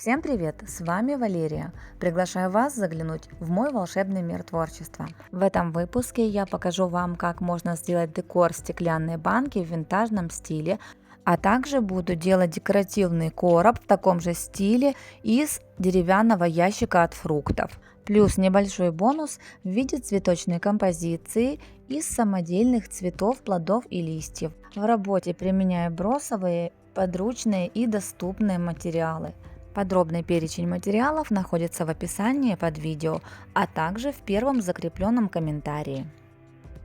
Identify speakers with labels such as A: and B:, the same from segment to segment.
A: Всем привет! С вами Валерия. Приглашаю вас заглянуть в мой волшебный мир творчества. В этом выпуске я покажу вам, как можно сделать декор стеклянной банки в винтажном стиле, а также буду делать декоративный короб в таком же стиле из деревянного ящика от фруктов. Плюс небольшой бонус в виде цветочной композиции из самодельных цветов, плодов и листьев. В работе применяю бросовые, подручные и доступные материалы. Подробный перечень материалов находится в описании под видео, а также в первом закрепленном комментарии.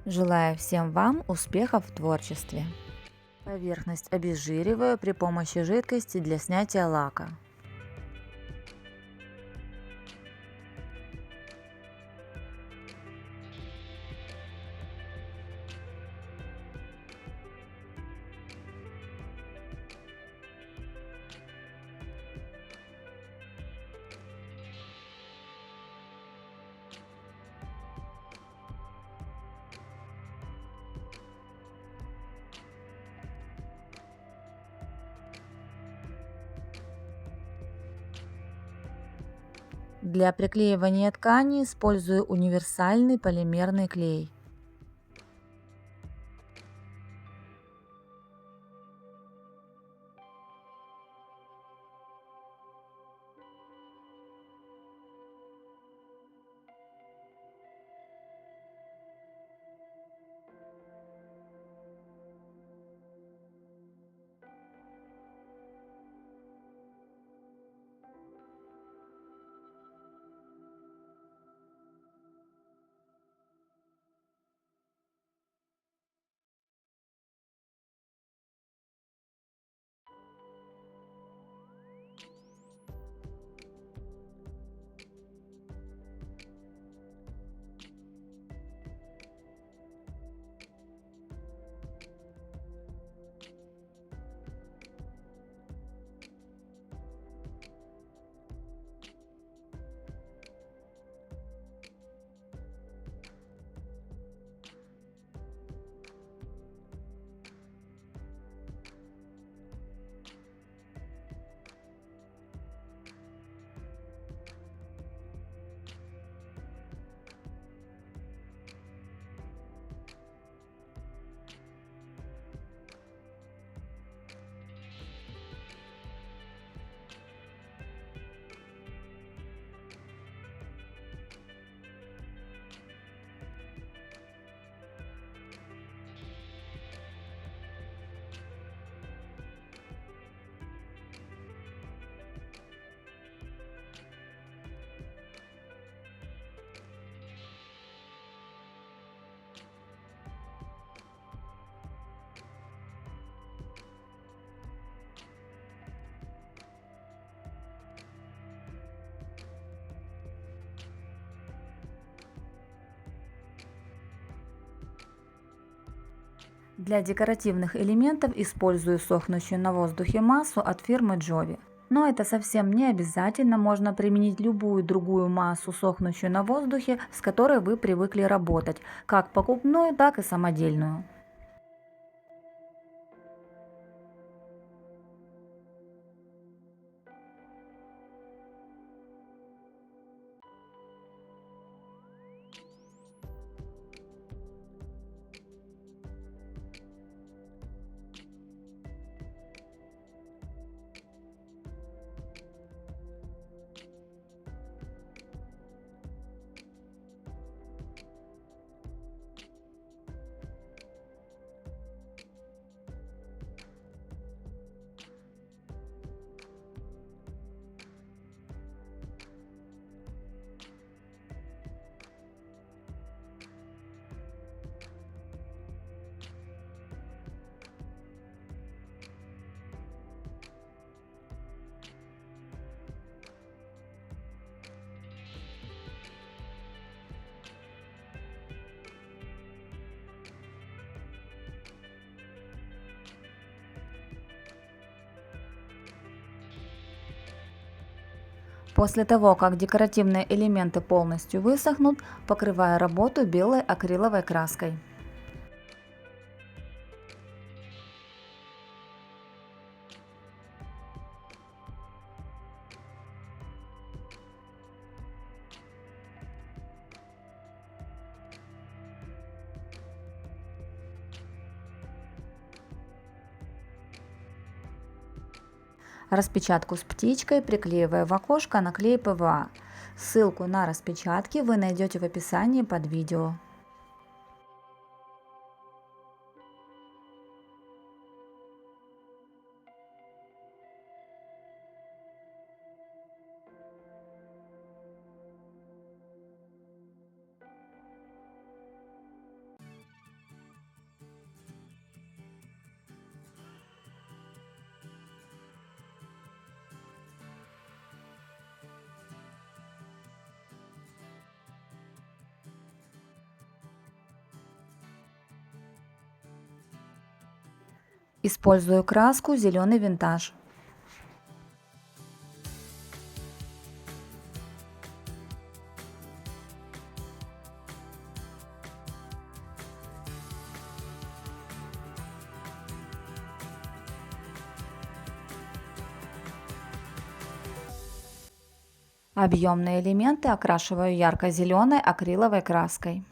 A: Желаю всем вам успехов в творчестве! Поверхность обезжириваю при помощи жидкости для снятия лака. Для приклеивания ткани использую универсальный полимерный клей. Для декоративных элементов использую сохнущую на воздухе массу от фирмы Jovi. Но это совсем не обязательно, можно применить любую другую массу, сохнущую на воздухе, с которой вы привыкли работать, как покупную, так и самодельную. После того, как декоративные элементы полностью высохнут, покрываю работу белой акриловой краской. Распечатку с птичкой приклеиваю в окошко на клей ПВА. Ссылку на распечатки вы найдете в описании под видео. Использую краску зеленый винтаж. Объемные элементы окрашиваю ярко-зеленой акриловой краской.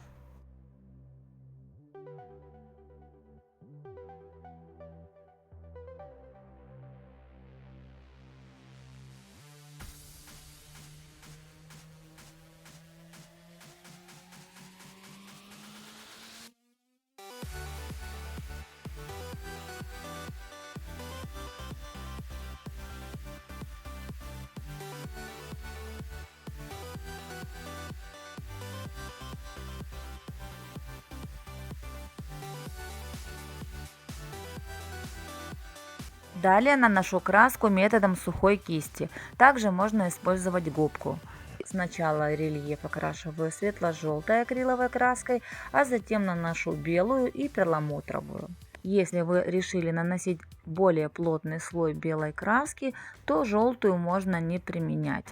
A: Далее наношу краску методом сухой кисти. Также можно использовать губку. Сначала рельеф окрашиваю светло-желтой акриловой краской, а затем наношу белую и перламутровую. Если вы решили наносить более плотный слой белой краски, то желтую можно не применять.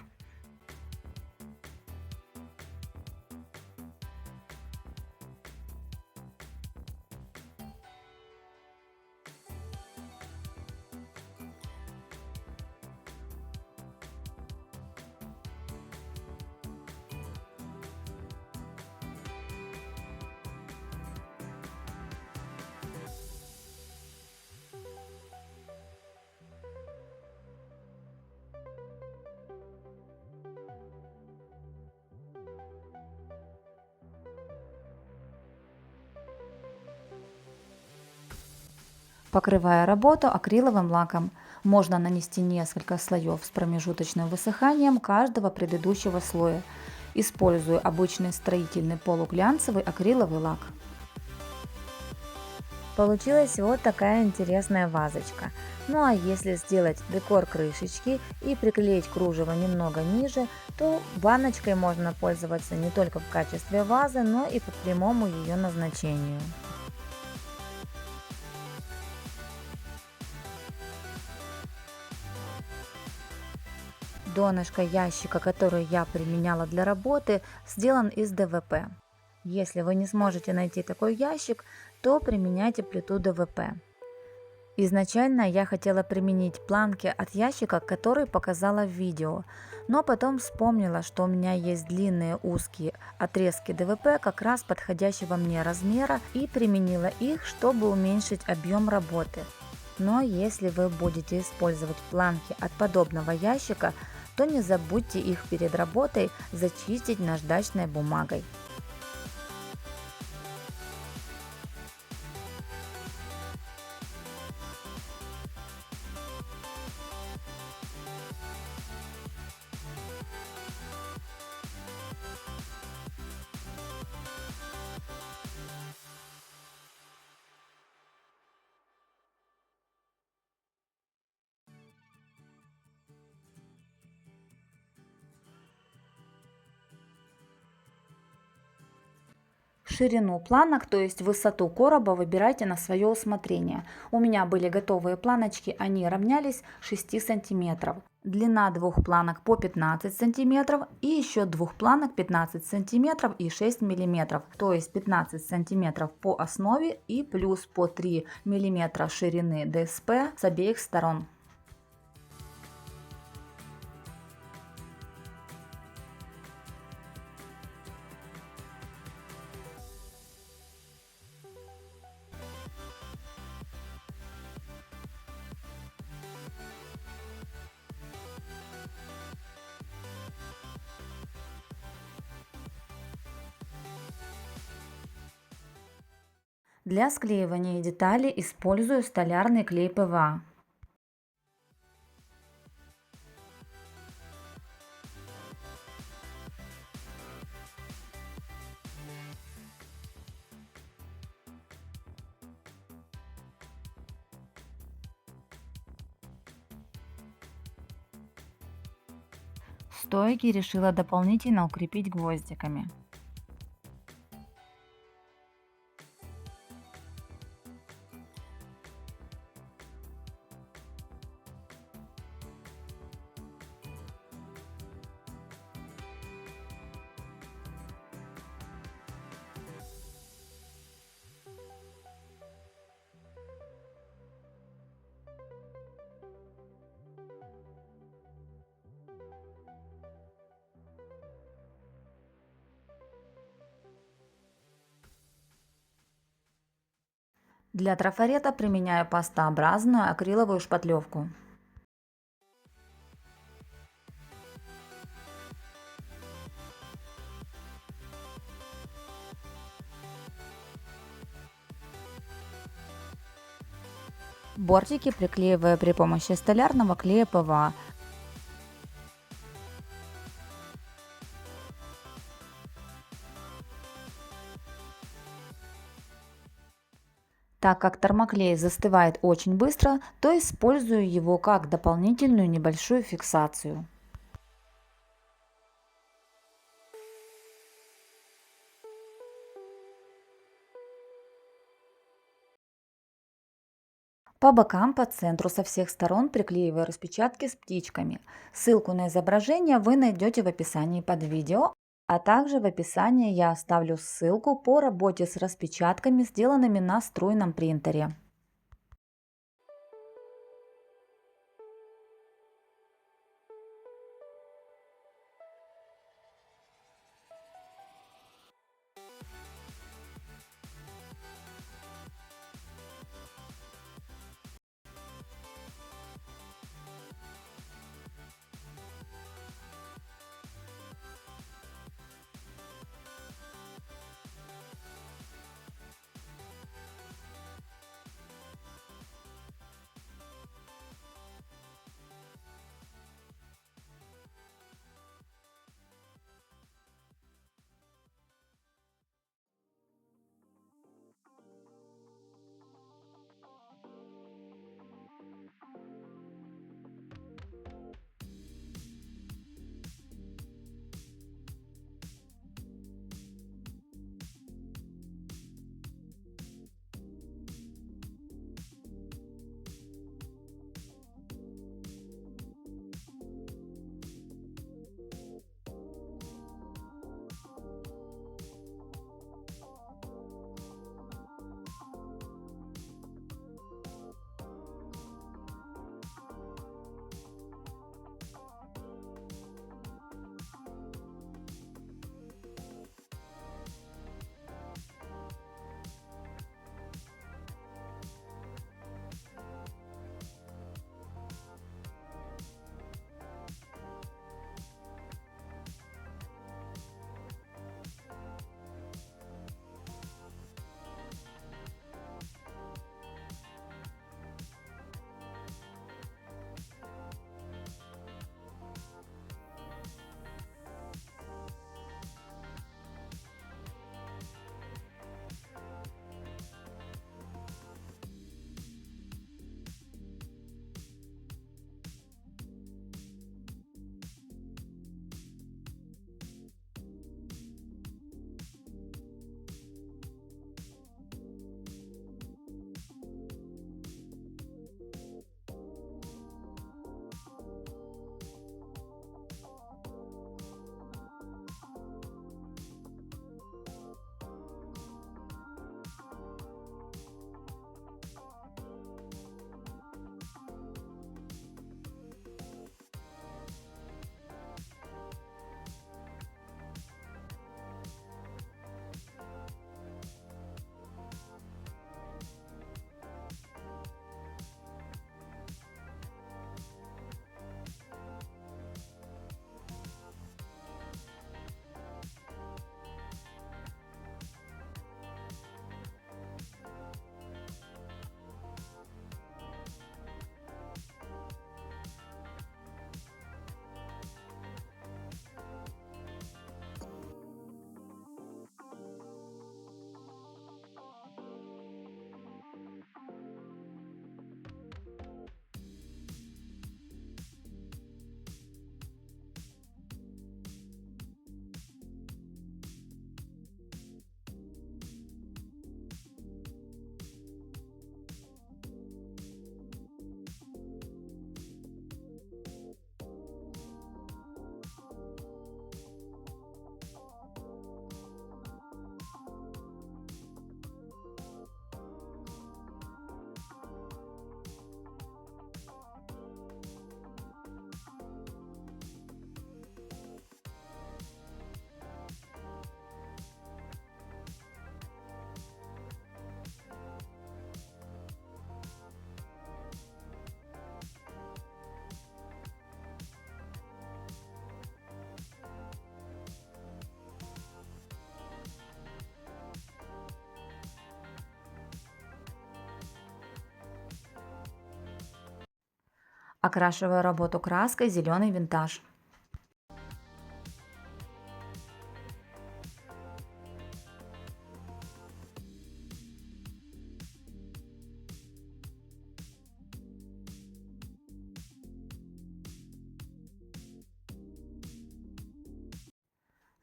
A: Покрывая работу акриловым лаком, можно нанести несколько слоев с промежуточным высыханием каждого предыдущего слоя. Использую обычный строительный полуглянцевый акриловый лак. Получилась вот такая интересная вазочка. Ну а если сделать декор крышечки и приклеить кружево немного ниже, то баночкой можно пользоваться не только в качестве вазы, но и по прямому ее назначению. Донышко ящика, который я применяла для работы, сделан из ДВП. Если вы не сможете найти такой ящик, то применяйте плиту ДВП. Изначально я хотела применить планки от ящика, который показала в видео, но потом вспомнила, что у меня есть длинные узкие отрезки ДВП как раз подходящего мне размера, и применила их, чтобы уменьшить объем работы. Но если вы будете использовать планки от подобного ящика, то не забудьте их перед работой зачистить наждачной бумагой. Ширину планок, то есть высоту короба, выбирайте на свое усмотрение. У меня были готовые планочки, они равнялись 6 сантиметров. Длина двух планок по 15 сантиметров и еще двух планок 15 сантиметров и 6 миллиметров. То есть 15 сантиметров по основе и плюс по 3 миллиметра ширины ДСП с обеих сторон. Для склеивания деталей использую столярный клей ПВА. Стойки решила дополнительно укрепить гвоздиками. Для трафарета применяю пастообразную акриловую шпатлевку. Бортики приклеиваю при помощи столярного клея ПВА. Так как термоклей застывает очень быстро, то использую его как дополнительную небольшую фиксацию. По бокам, по центру, со всех сторон приклеиваю распечатки с птичками. Ссылку на изображение вы найдете в описании под видео, а также в описании я оставлю ссылку по работе с распечатками, сделанными на струйном принтере. Окрашиваю работу краской зеленый винтаж.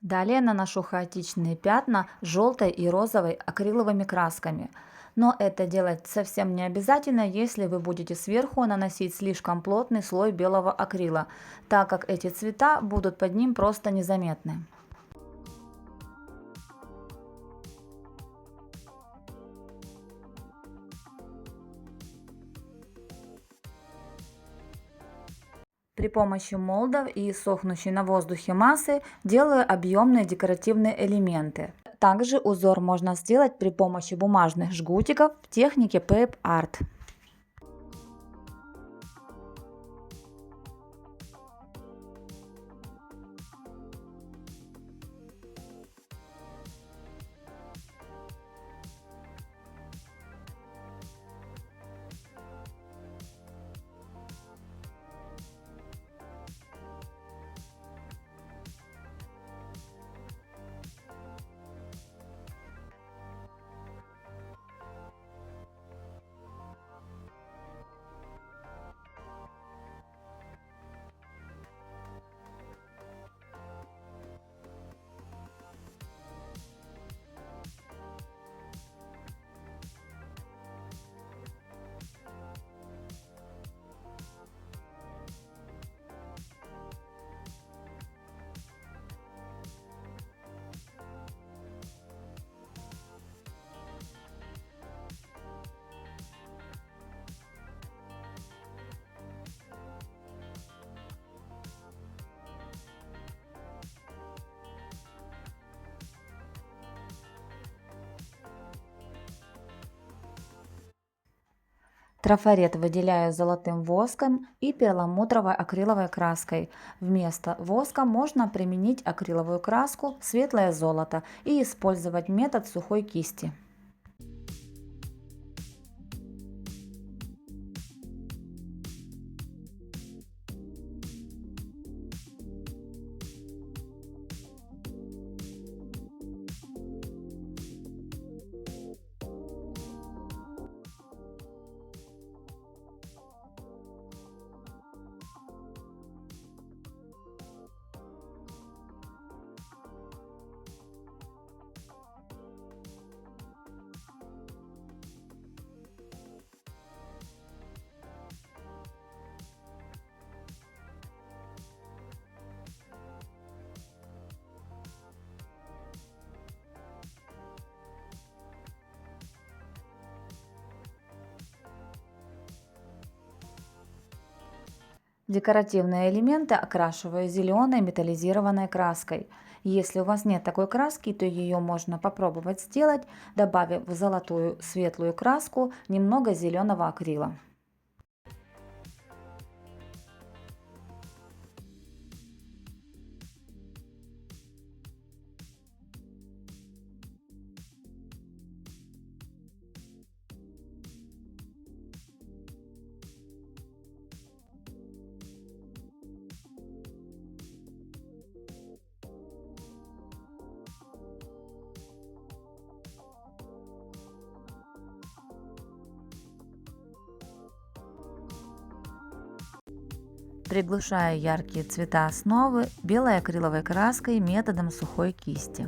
A: Далее наношу хаотичные пятна желтой и розовой акриловыми красками. Но это делать совсем не обязательно, если вы будете сверху наносить слишком плотный слой белого акрила, так как эти цвета будут под ним просто незаметны. При помощи молдов и сохнущей на воздухе массы делаю объемные декоративные элементы. Также узор можно сделать при помощи бумажных жгутиков в технике Paper Art. Трафарет выделяю золотым воском и перламутровой акриловой краской. Вместо воска можно применить акриловую краску, светлое золото и использовать метод сухой кисти. Декоративные элементы окрашиваю зеленой металлизированной краской. Если у вас нет такой краски, то ее можно попробовать сделать, добавив в золотую светлую краску немного зеленого акрила. Приглушаю яркие цвета основы белой акриловой краской методом сухой кисти.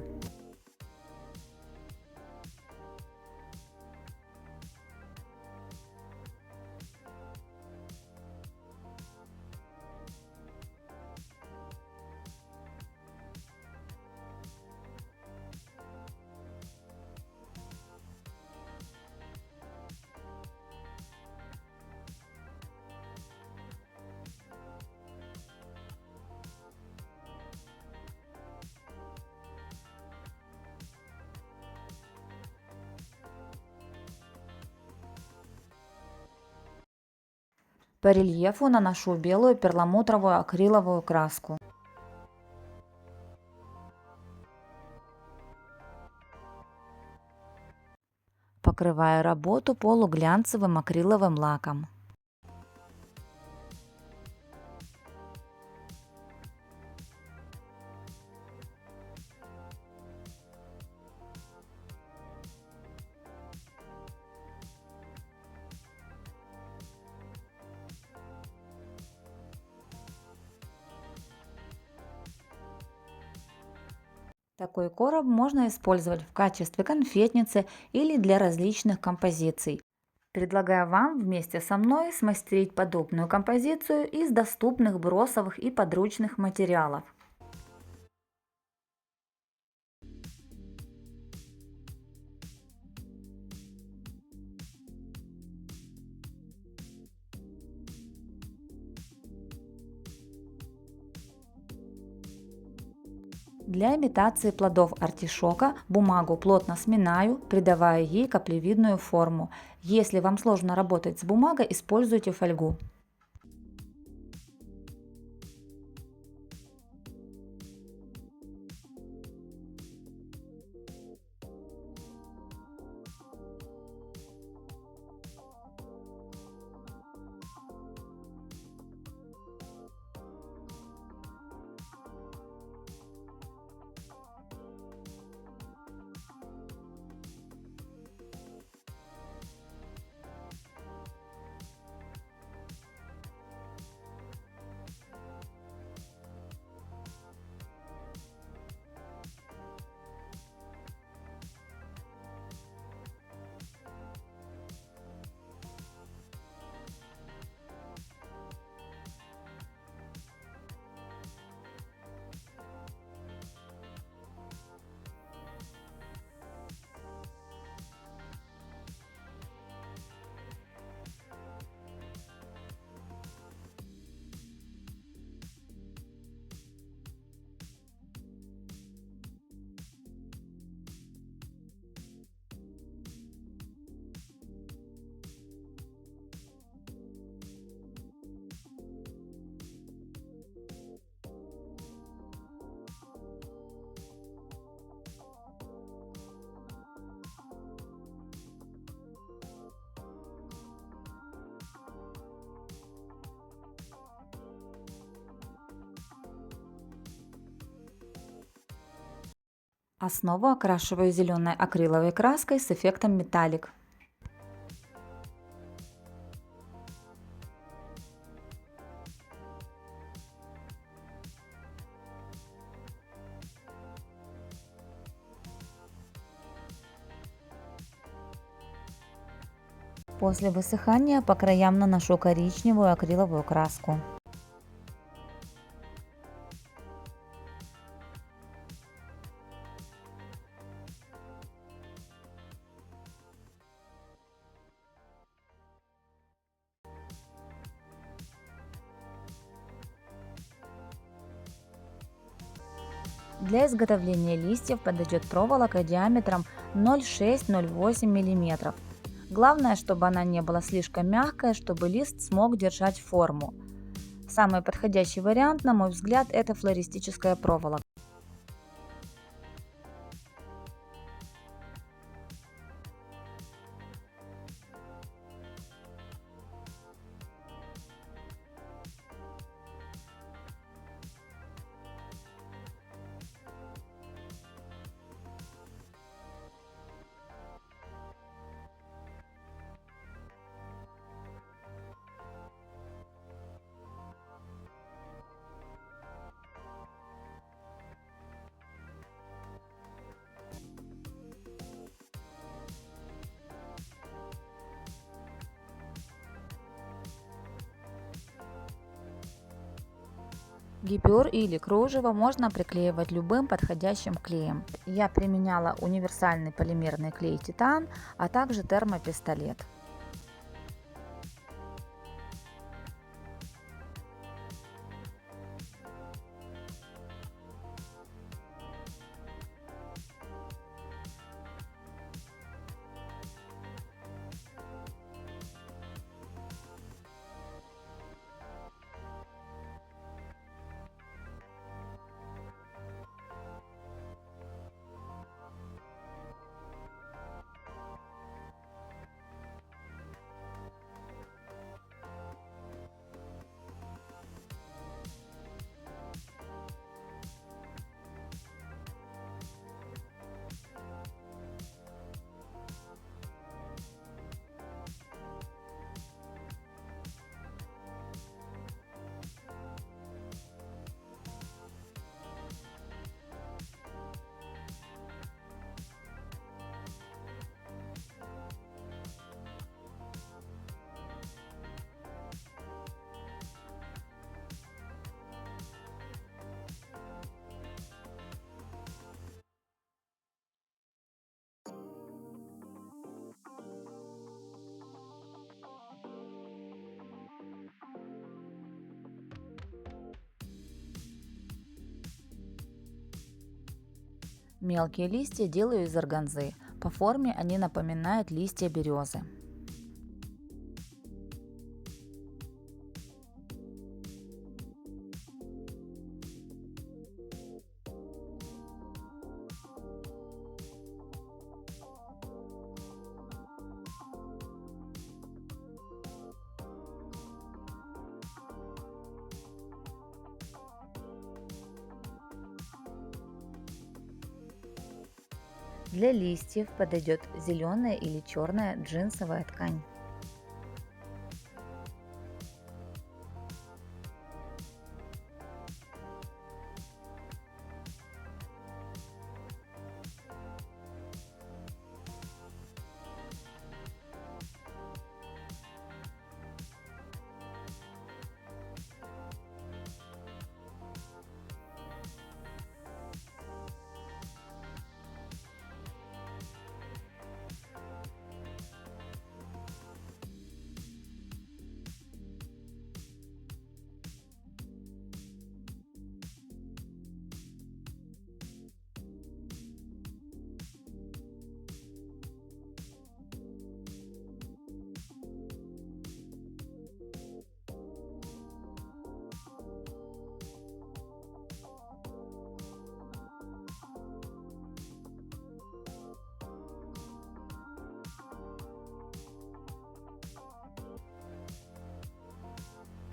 A: По рельефу наношу белую перламутровую акриловую краску. Покрываю работу полуглянцевым акриловым лаком. Такой короб можно использовать в качестве конфетницы или для различных композиций. Предлагаю вам вместе со мной смастерить подобную композицию из доступных бросовых и подручных материалов. Для имитации плодов артишока бумагу плотно сминаю, придавая ей каплевидную форму. Если вам сложно работать с бумагой, используйте фольгу. Основу окрашиваю зеленой акриловой краской с эффектом металлик. После высыхания по краям наношу коричневую акриловую краску. Для изготовления листьев подойдет проволока диаметром 0,6-0,8 мм. Главное, чтобы она не была слишком мягкая, чтобы лист смог держать форму. Самый подходящий вариант, на мой взгляд, это флористическая проволока. Гипюр или кружево можно приклеивать любым подходящим клеем. Я применяла универсальный полимерный клей Титан, а также термопистолет. Мелкие листья делаю из органзы. По форме они напоминают листья березы. Для листьев подойдет зеленая или черная джинсовая ткань.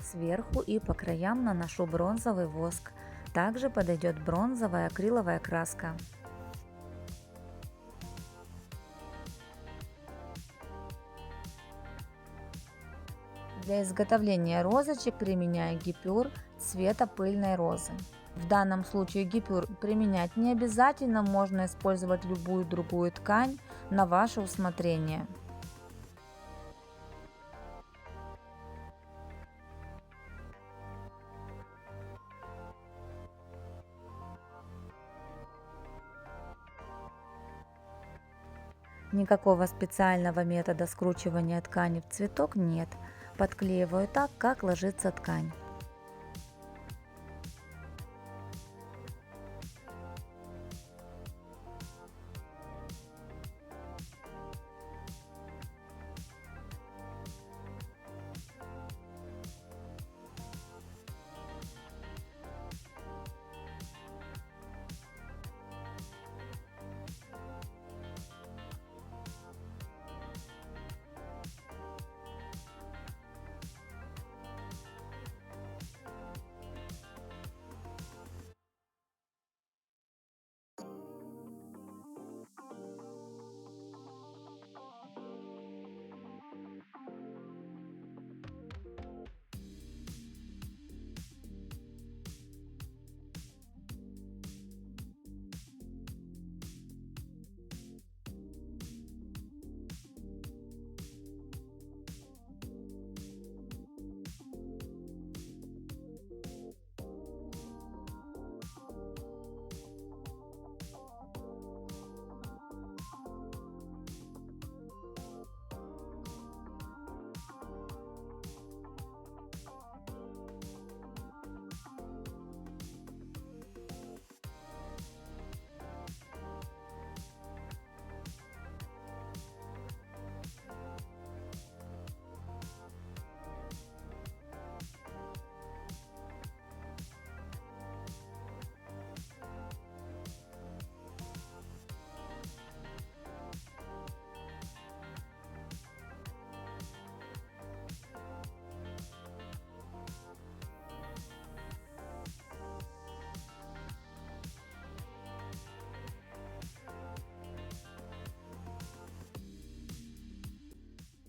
A: Сверху и по краям наношу бронзовый воск. Также подойдет бронзовая акриловая краска. Для изготовления розочек применяю гипюр цвета пыльной розы. В данном случае гипюр применять не обязательно, можно использовать любую другую ткань на ваше усмотрение. Никакого специального метода скручивания ткани в цветок нет. Подклеиваю так, как ложится ткань.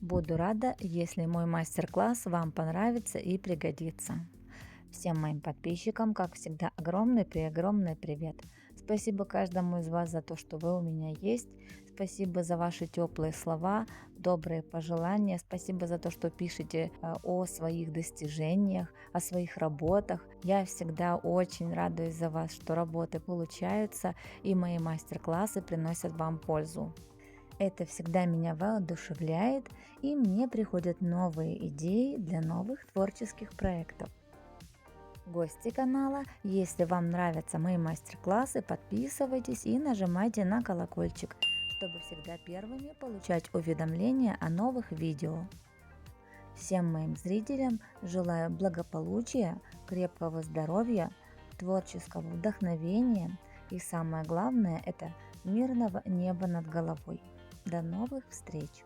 A: Буду рада, если мой мастер-класс вам понравится и пригодится. Всем моим подписчикам, как всегда, огромный привет. Спасибо каждому из вас за то, что вы у меня есть. Спасибо за ваши теплые слова, добрые пожелания. Спасибо за то, что пишете о своих достижениях, о своих работах. Я всегда очень радуюсь за вас, что работы получаются и мои мастер-классы приносят вам пользу. Это всегда меня воодушевляет, и мне приходят новые идеи для новых творческих проектов. Гости канала, если вам нравятся мои мастер-классы, подписывайтесь и нажимайте на колокольчик, чтобы всегда первыми получать уведомления о новых видео. Всем моим зрителям желаю благополучия, крепкого здоровья, творческого вдохновения и самое главное, это мирного неба над головой. До новых встреч!